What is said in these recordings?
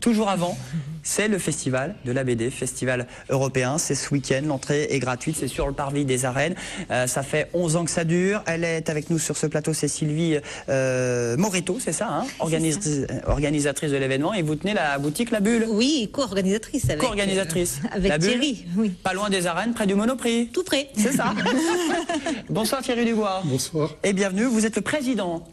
Toujours avant, c'est le festival de la BD, festival européen. C'est ce week-end, l'entrée est gratuite, c'est sur le parvis des Arènes. Ça fait 11 ans que ça dure. Elle est avec nous sur ce plateau, c'est Sylvie Moreto, c'est ça, hein, organisatrice de l'événement. Et vous tenez la boutique La Bulle. Oui, co-organisatrice. Avec Thierry, oui. Pas loin des Arènes, près du Monoprix. Tout près. C'est ça. Bonsoir Thierry Dubois. Bonsoir. Et bienvenue, vous êtes le président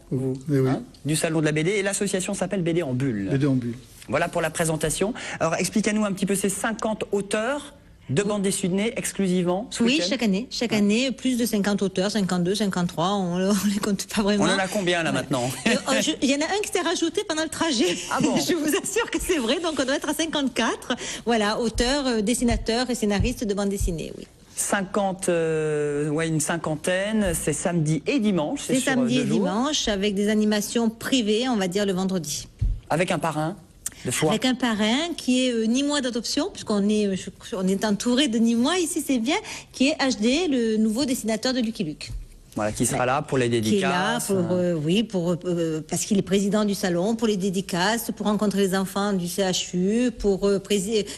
du Salon de la BD et l'association s'appelle BD en Bulle. BD en Bulle. Voilà pour la présentation. Alors expliquez-nous un petit peu ces 50 auteurs de bande dessinée exclusivement ce Oui, week-end. chaque année, plus de 50 auteurs, 52, 53, on les compte pas vraiment. On en a combien là maintenant? Il y en a un qui s'est rajouté pendant le trajet. Ah bon? Je vous assure que c'est vrai, donc on doit être à 54. Voilà, auteurs, dessinateurs et scénaristes de bande dessinée, oui. 50, une cinquantaine, c'est samedi et dimanche. C'est samedi et dimanche, avec des animations privées, on va dire le vendredi. Avec un parrain de foi. Avec un parrain qui est Nîmois d'adoption, puisqu'on est, on est entouré de Nîmois, ici c'est bien, qui est HD, le nouveau dessinateur de Lucky Luke. Voilà, qui sera là pour les dédicaces. Qui est là parce qu'il est président du salon, pour les dédicaces, pour rencontrer les enfants du CHU, pour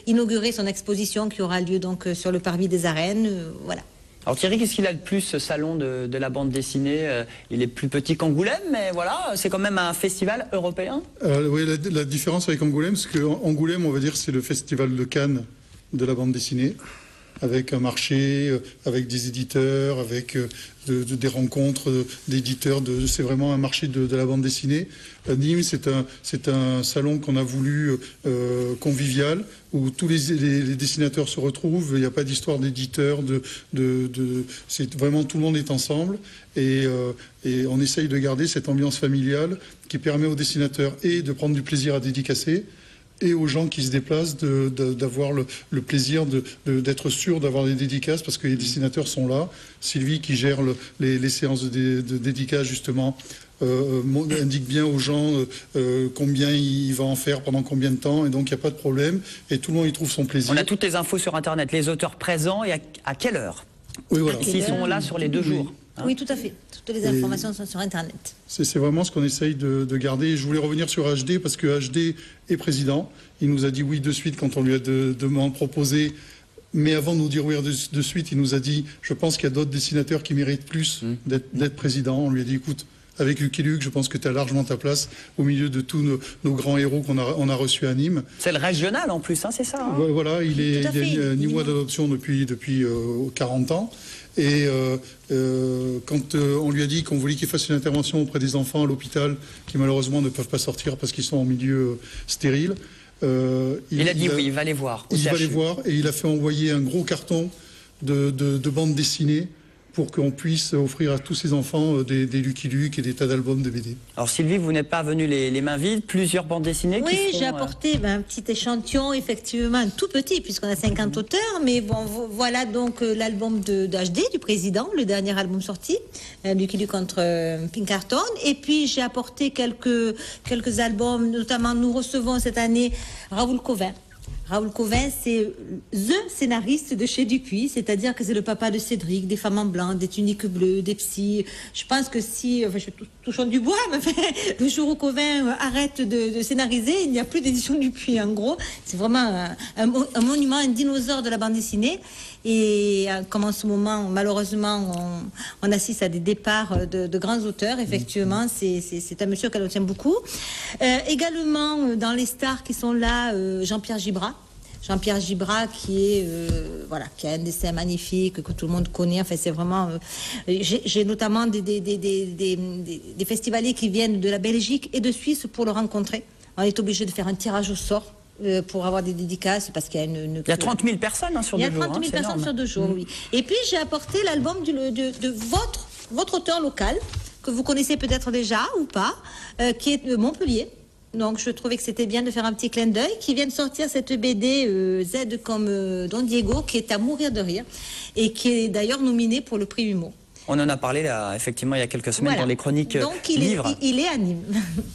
inaugurer son exposition qui aura lieu donc sur le parvis des Arènes, voilà. Alors Thierry, qu'est-ce qu'il a de plus ce salon de la bande dessinée? Il est plus petit qu'Angoulême, mais voilà, c'est quand même un festival européen. Oui, la différence avec Angoulême, c'est qu'Angoulême, on va dire, c'est le festival de Cannes de la bande dessinée, avec un marché, avec des éditeurs, avec des rencontres d'éditeurs. C'est vraiment un marché de la bande dessinée. Nîmes, c'est un salon qu'on a voulu convivial, où tous les dessinateurs se retrouvent. Il n'y a pas d'histoire d'éditeurs. C'est vraiment tout le monde est ensemble. Et on essaye de garder cette ambiance familiale qui permet aux dessinateurs de prendre du plaisir à dédicacer, et aux gens qui se déplacent d'avoir le plaisir d'être sûr d'avoir des dédicaces, parce que les dessinateurs sont là. Sylvie, qui gère les séances de dédicaces, justement, indique bien aux gens combien il va en faire, pendant combien de temps, et donc il n'y a pas de problème, et tout le monde y trouve son plaisir. On a toutes les infos sur Internet, les auteurs présents et à quelle heure? Oui, voilà. S'ils sont là sur les 2 jours. Hein? Oui, tout à fait. Toutes les informations sont sur Internet. C'est vraiment ce qu'on essaye de garder. Et je voulais revenir sur HD, parce que HD est président. Il nous a dit oui de suite quand on lui a proposé. Mais avant de nous dire oui de suite, il nous a dit, je pense qu'il y a d'autres dessinateurs qui méritent plus d'être président. On lui a dit, écoute, avec Lucky Luke, je pense que tu as largement ta place au milieu de tous nos grands héros qu'on a reçus à Nîmes. C'est le régional en plus, hein, c'est ça, hein? Voilà, il est Nîmois d'adoption depuis 40 ans. Et quand on lui a dit qu'on voulait qu'il fasse une intervention auprès des enfants à l'hôpital, qui malheureusement ne peuvent pas sortir parce qu'ils sont en milieu stérile, il a dit oui, il va les voir. Il va les voir, et il a fait envoyer un gros carton de bande dessinée pour qu'on puisse offrir à tous ces enfants des Lucky Luke et des tas d'albums de BD. Alors Sylvie, vous n'êtes pas venue les mains vides, plusieurs bandes dessinées qui Oui, seront, j'ai apporté un petit échantillon, effectivement, tout petit, puisqu'on a 50 auteurs, mais bon, voilà donc l'album d'HD, du président, le dernier album sorti, Lucky Luke contre Pinkerton, et puis j'ai apporté quelques albums, notamment nous recevons cette année Raoul Cauvin. Raoul Cauvin, c'est THE scénariste de chez Dupuis, c'est-à-dire que c'est le papa de Cédric, des femmes en blanc, des tuniques bleues, des psys. Je pense que si, je suis touchant du bois, mais le jour où Cauvin arrête de scénariser, il n'y a plus d'édition Dupuis, en gros. C'est vraiment un monument, un dinosaure de la bande dessinée. Et comme en ce moment, malheureusement, on assiste à des départs de grands auteurs, effectivement, c'est un monsieur qu'elle tient beaucoup. Également, dans les stars qui sont là, Jean-Pierre Gibrat. Jean-Pierre Gibrat qui a un dessin magnifique que tout le monde connaît. Enfin, c'est vraiment. J'ai notamment des festivaliers qui viennent de la Belgique et de Suisse pour le rencontrer. On est obligé de faire un tirage au sort pour avoir des dédicaces, parce qu'il y a il y a 30 000 personnes sur 2 jours. Il y a 30 000 personnes sur 2 jours, oui. Et puis j'ai apporté l'album de votre auteur local, que vous connaissez peut-être déjà ou pas, qui est de Montpellier. Donc je trouvais que c'était bien de faire un petit clin d'œil, qui vient de sortir cette BD Z comme Don Diego, qui est à mourir de rire, et qui est d'ailleurs nominé pour le prix Humo. On en a parlé là, effectivement, il y a quelques semaines dans les chroniques livres. Il est à Nîmes,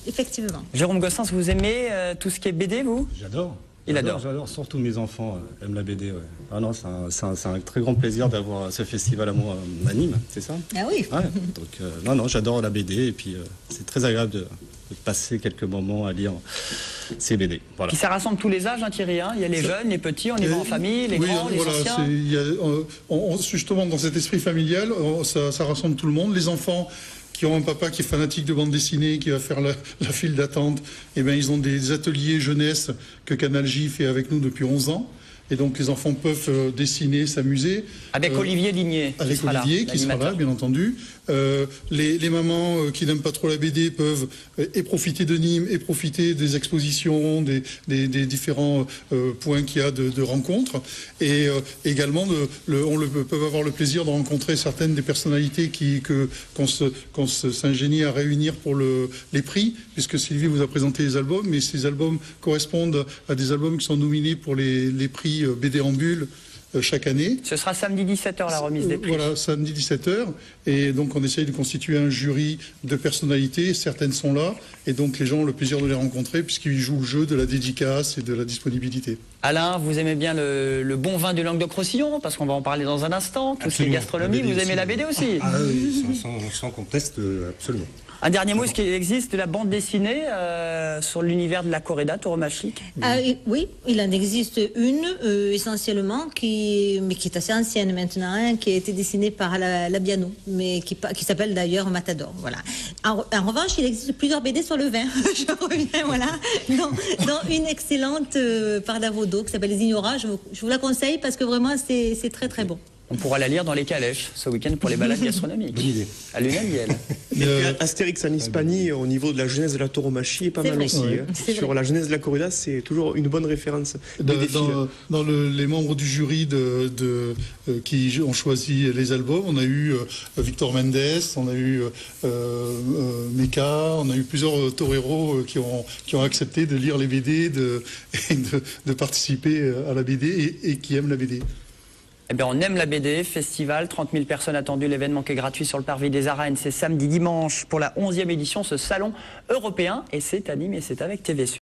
effectivement. Jérôme Gossens, vous aimez tout ce qui est BD, vous? J'adore. Il adore. J'adore, surtout mes enfants aiment la BD. Ouais. Ah non, c'est un très grand plaisir d'avoir ce festival à Nîmes, c'est ça? Ah oui. Ouais, donc non, j'adore la BD, et puis c'est très agréable passer quelques moments à lire ces BD. Voilà. Puis ça rassemble tous les âges, hein, Thierry. Hein. Il y a les jeunes, les petits, on y va en famille, les grands, les anciens. Justement, dans cet esprit familial, ça rassemble tout le monde. Les enfants qui ont un papa qui est fanatique de bande dessinée, qui va faire la file d'attente, eh bien, ils ont des ateliers jeunesse que Canal J fait avec nous depuis 11 ans. Et donc les enfants peuvent dessiner, s'amuser. Avec Olivier Ligné. Avec Olivier qui sera là, bien entendu. Les mamans qui n'aiment pas trop la BD peuvent et profiter de Nîmes et profiter des expositions, des différents points qu'il y a de rencontres. Et également, peuvent avoir le plaisir de rencontrer certaines des personnalités qu'on s'ingénie à réunir pour les prix, puisque Sylvie vous a présenté les albums, mais ces albums correspondent à des albums qui sont nominés pour les prix BD en bulle chaque année. Ce sera samedi 17h la remise des prix. Voilà, samedi 17h. Et donc on essaye de constituer un jury de personnalités. Certaines sont là. Et donc les gens ont le plaisir de les rencontrer puisqu'ils jouent le jeu de la dédicace et de la disponibilité. Alain, vous aimez bien le bon vin du Languedoc-Roussillon, parce qu'on va en parler dans un instant. Tout ce qui est gastronomie, vous aimez la BD aussi? Ah oui, sans conteste, absolument. Un dernier mot, est-ce qu'il existe de la bande dessinée sur l'univers de la corrida tauromachique? Oui, il en existe une essentiellement mais qui est assez ancienne maintenant, hein, qui a été dessinée par la Biano, mais qui s'appelle d'ailleurs Matador. Voilà. En revanche, il existe plusieurs BD sur le vin. Je reviens, voilà, dans une excellente par Davodo qui s'appelle Les Ignorants. Je vous la conseille parce que vraiment c'est très très bon. On pourra la lire dans les calèches ce week-end pour les balades gastronomiques. Bonne idée. À Lunamiel. Et puis Astérix en Hispanie, au niveau de la genèse de la tauromachie, est pas mal aussi. Ouais. Hein. Sur la genèse de la corrida, c'est toujours une bonne référence. Dans les membres du jury qui ont choisi les albums, on a eu Victor Mendes, on a eu Meka, on a eu plusieurs toreros qui ont accepté de lire les BD et de participer à la BD et qui aiment la BD. Eh bien, on aime la BD, festival, 30 000 personnes attendues, l'événement qui est gratuit sur le parvis des Arènes, c'est samedi, dimanche, pour la 11e édition, ce salon européen, et c'est à Nîmes et c'est avec TV Sud.